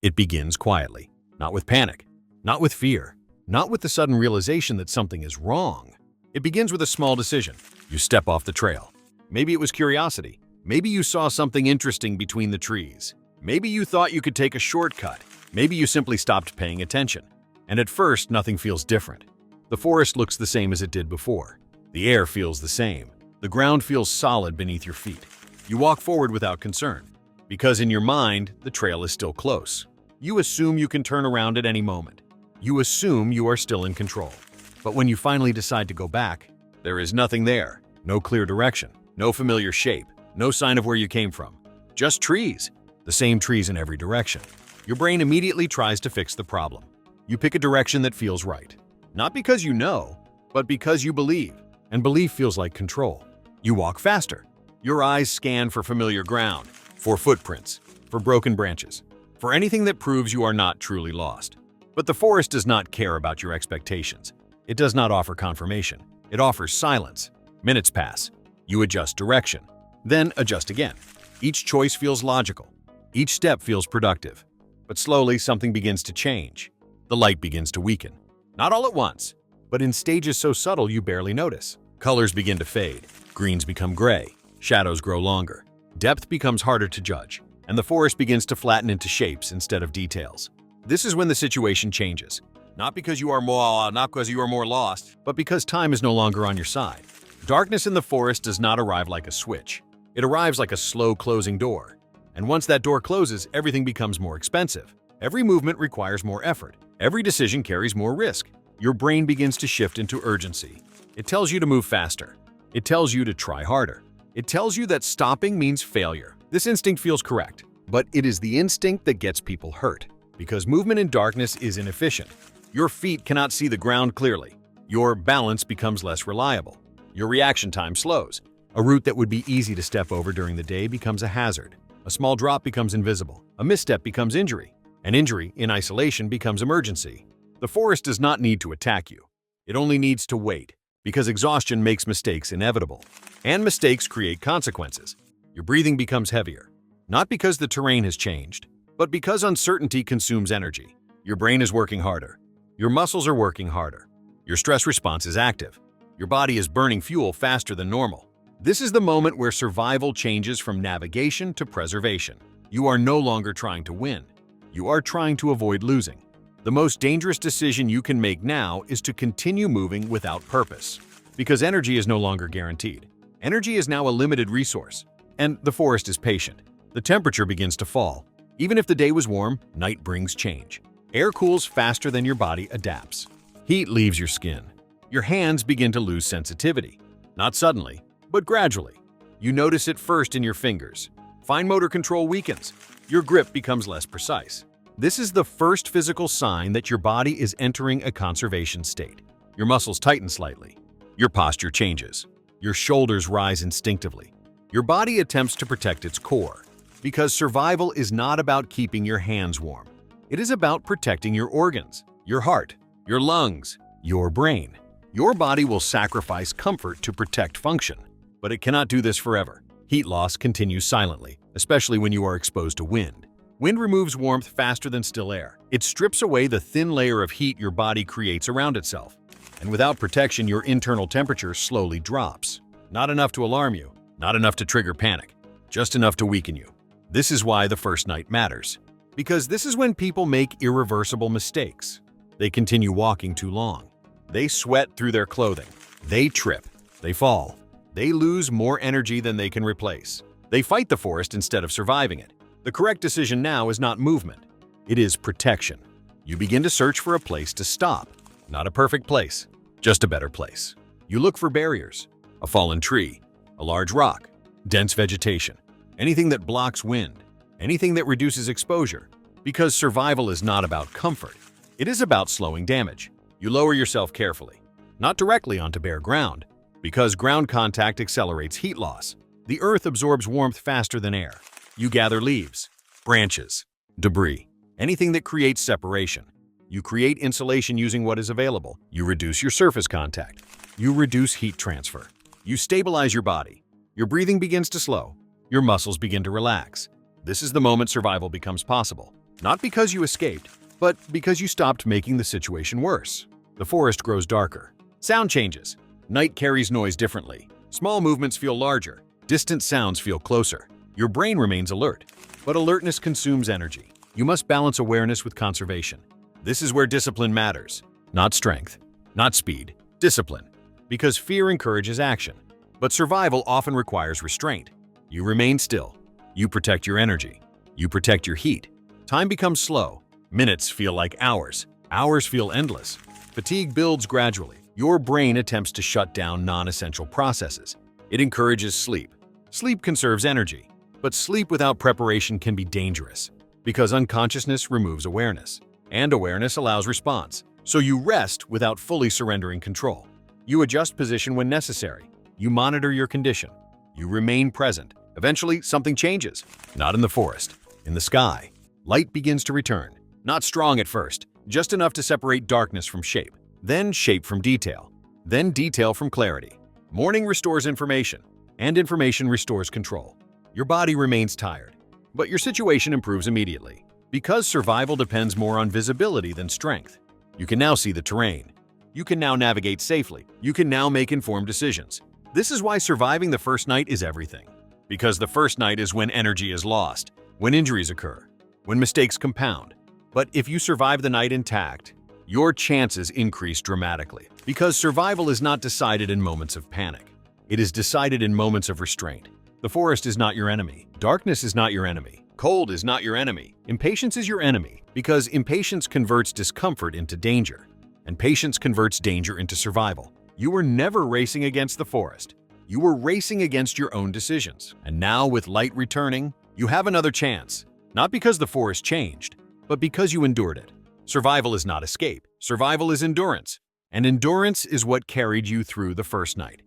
It begins quietly, not with panic, not with fear, not with the sudden realization that something is wrong. It begins with a small decision. You step off the trail. Maybe it was curiosity. Maybe you saw something interesting between the trees. Maybe you thought you could take a shortcut. Maybe you simply stopped paying attention. And at first, nothing feels different. The forest looks the same as it did before. The air feels the same. The ground feels solid beneath your feet. You walk forward without concern, because in your mind, the trail is still close. You assume you can turn around at any moment. You assume you are still in control. But when you finally decide to go back, there is nothing there. No clear direction, no familiar shape, no sign of where you came from. Just trees, the same trees in every direction. Your brain immediately tries to fix the problem. You pick a direction that feels right. Not because you know, but because you believe. And belief feels like control. You walk faster. Your eyes scan for familiar ground, for footprints, for broken branches, for anything that proves you are not truly lost. But the forest does not care about your expectations. It does not offer confirmation. It offers silence. Minutes pass. You adjust direction, then adjust again. Each choice feels logical. Each step feels productive. But slowly, something begins to change. The light begins to weaken. Not all at once, but in stages so subtle you barely notice. Colors begin to fade. Greens become gray. Shadows grow longer. Depth becomes harder to judge, and the forest begins to flatten into shapes instead of details. This is when the situation changes. Not because you are more lost, but because time is no longer on your side. Darkness in the forest does not arrive like a switch. It arrives like a slow closing door. And once that door closes, everything becomes more expensive. Every movement requires more effort. Every decision carries more risk. Your brain begins to shift into urgency. It tells you to move faster. It tells you to try harder. It tells you that stopping means failure. This instinct feels correct, but it is the instinct that gets people hurt, because movement in darkness is inefficient. Your feet cannot see the ground clearly. Your balance becomes less reliable. Your reaction time slows. A route that would be easy to step over during the day becomes a hazard. A small drop becomes invisible. A misstep becomes injury. An injury, in isolation, becomes emergency. The forest does not need to attack you. It only needs to wait, because exhaustion makes mistakes inevitable. And mistakes create consequences. Your breathing becomes heavier, not because the terrain has changed, but because uncertainty consumes energy. Your brain is working harder. Your muscles are working harder. Your stress response is active. Your body is burning fuel faster than normal. This is the moment where survival changes from navigation to preservation. You are no longer trying to win. You are trying to avoid losing. The most dangerous decision you can make now is to continue moving without purpose, because energy is no longer guaranteed. Energy is now a limited resource, and the forest is patient. The temperature begins to fall. Even if the day was warm, night brings change. Air cools faster than your body adapts. Heat leaves your skin. Your hands begin to lose sensitivity. Not suddenly, but gradually. You notice it first in your fingers. Fine motor control weakens. Your grip becomes less precise. This is the first physical sign that your body is entering a conservation state. Your muscles tighten slightly. Your posture changes. Your shoulders rise instinctively. Your body attempts to protect its core, because survival is not about keeping your hands warm. It is about protecting your organs, your heart, your lungs, your brain. Your body will sacrifice comfort to protect function, but it cannot do this forever. Heat loss continues silently, especially when you are exposed to wind. Wind removes warmth faster than still air. It strips away the thin layer of heat your body creates around itself. And without protection, your internal temperature slowly drops. Not enough to alarm you, not enough to trigger panic, just enough to weaken you. This is why the first night matters. Because this is when people make irreversible mistakes. They continue walking too long. They sweat through their clothing. They trip. They fall. They lose more energy than they can replace. They fight the forest instead of surviving it. The correct decision now is not movement. It is protection. You begin to search for a place to stop. Not a perfect place, just a better place. You look for barriers. A fallen tree, a large rock, dense vegetation, anything that blocks wind, anything that reduces exposure. Because survival is not about comfort. It is about slowing damage. You lower yourself carefully, not directly onto bare ground, because ground contact accelerates heat loss. The earth absorbs warmth faster than air. You gather leaves, branches, debris, anything that creates separation. You create insulation using what is available. You reduce your surface contact. You reduce heat transfer. You stabilize your body. Your breathing begins to slow. Your muscles begin to relax. This is the moment survival becomes possible. Not because you escaped, but because you stopped making the situation worse. The forest grows darker. Sound changes. Night carries noise differently. Small movements feel larger. Distant sounds feel closer. Your brain remains alert, but alertness consumes energy. You must balance awareness with conservation. This is where discipline matters. Not strength, not speed, discipline. Because fear encourages action, but survival often requires restraint. You remain still. You protect your energy. You protect your heat. Time becomes slow. Minutes feel like hours. Hours feel endless. Fatigue builds gradually. Your brain attempts to shut down non-essential processes. It encourages sleep. Sleep conserves energy, but sleep without preparation can be dangerous because unconsciousness removes awareness, and awareness allows response. So you rest without fully surrendering control. You adjust position when necessary. You monitor your condition. You remain present. Eventually, something changes. Not in the forest, in the sky. Light begins to return. Not strong at first, just enough to separate darkness from shape. Then shape from detail. Then detail from clarity. Morning restores information, and information restores control. Your body remains tired, but your situation improves immediately. Because survival depends more on visibility than strength. You can now see the terrain. You can now navigate safely. You can now make informed decisions. This is why surviving the first night is everything. Because the first night is when energy is lost, when injuries occur, when mistakes compound. But if you survive the night intact, your chances increase dramatically. Because survival is not decided in moments of panic. It is decided in moments of restraint. The forest is not your enemy. Darkness is not your enemy. Cold is not your enemy. Impatience is your enemy, because impatience converts discomfort into danger, and patience converts danger into survival. You were never racing against the forest. You were racing against your own decisions. And now, with light returning, you have another chance. Not because the forest changed, but because you endured it. Survival is not escape. Survival is endurance. And endurance is what carried you through the first night.